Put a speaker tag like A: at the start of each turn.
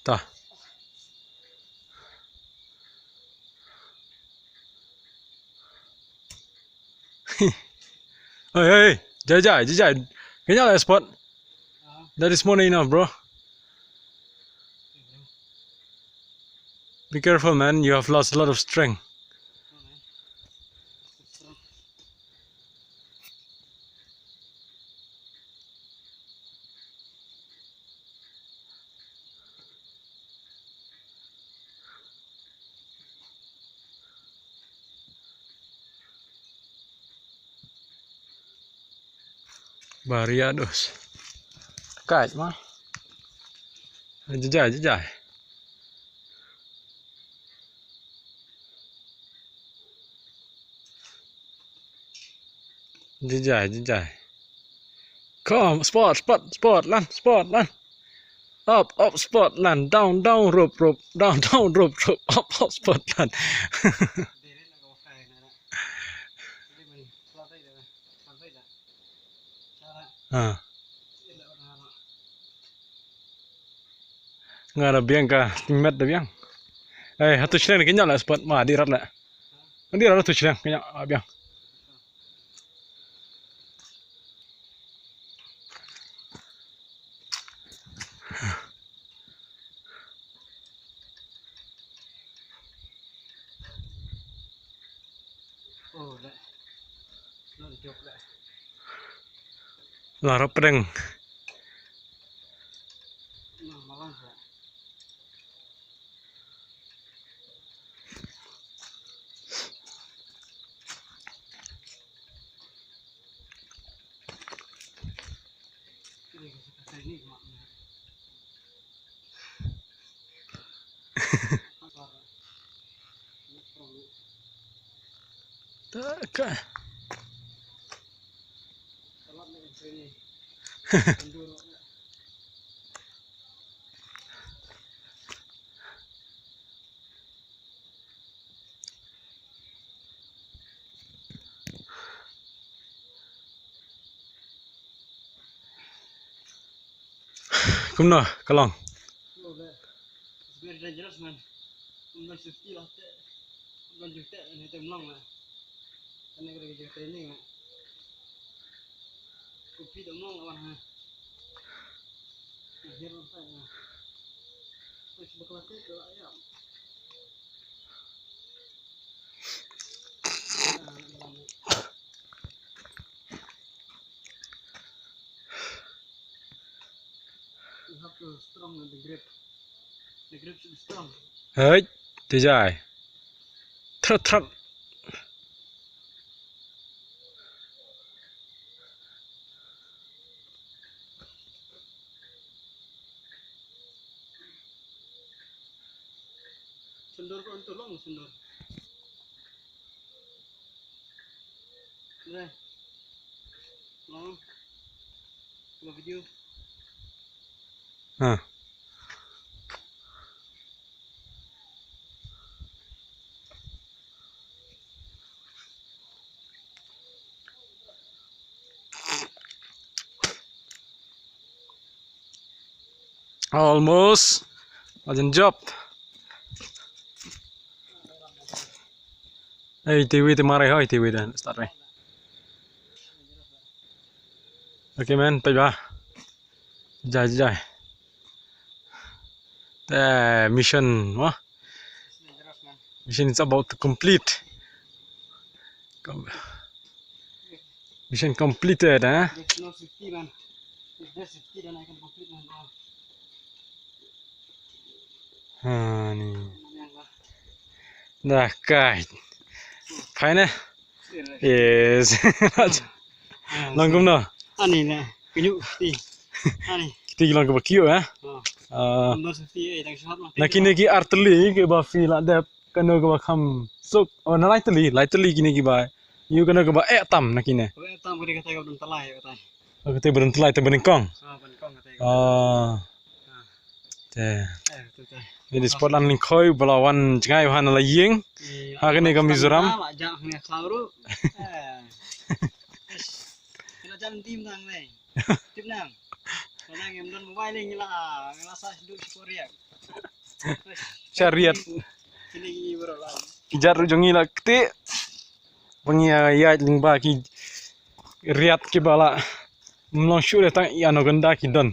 A: Ta. Hey, Jai. Kayaknya lah spot. That is more than enough, bro. Be careful, man. You have lost a lot of strength. Variados. Kait mah. Jajai. Jajai. Come, spot, land. Up, spot, land. Down, rope. Down, rope. Up, spot, land. Nggak ada biang kah, timet dah biang. Satu cilian kenyal lah spot mah di rat lah. Di rat tu cilian kenyal biang. Larap pedang. Tak. Kumna, kalong.
B: It's very dangerous, man. I'm not 50 lah. I'm not 50 and it's long lah. Karena kita kerja training lah. Kopi tak long lah ha. Jrem saya. Terus berkelas ke ayam. You have to strong with the grip. The grip should be strong.
A: Hey, Jai. Trat.
B: Sundur ko untuk long sundur. Jrem. Long. Buat video.
A: Almost. Ajan job. TV marai hoi TV dah start mai. Okay man, bye bye. Jai. Mission, Mission is about to complete. Mission completed,
B: There's no 50 man. If there's 50 then I can complete my goal.
A: Ni. Dah kait. Fine. Yes. Langkum no.
B: Ani na. Kiyuw ti. Ani.
A: Kita lang ke Kiew
B: Number 58 ang shot mo.
A: Nakini artillery ke ba feel ada kena ke ba kham sok lightly kini ke ba. You kena ke ba tam nakini.
B: Tam ko di katay ko dun talay katay.
A: Kita berentelai te berenkong.
B: Berenkong katay.
A: Ini spot lan lingkoi belawan cengai han la ying. Hari ni ke Mizoram.
B: Jangan ni klauru. Kena jalan tim tang ni. Tim nang. Kadang yang don mobile ni lah, ngerasa hidup si Reiek.
A: Syariat.
B: Kini baru lah.
A: Kijar jongi la kete. Pengia ya lingba ki riat ki bala. Mlong shu le tang ya no ganda ki don.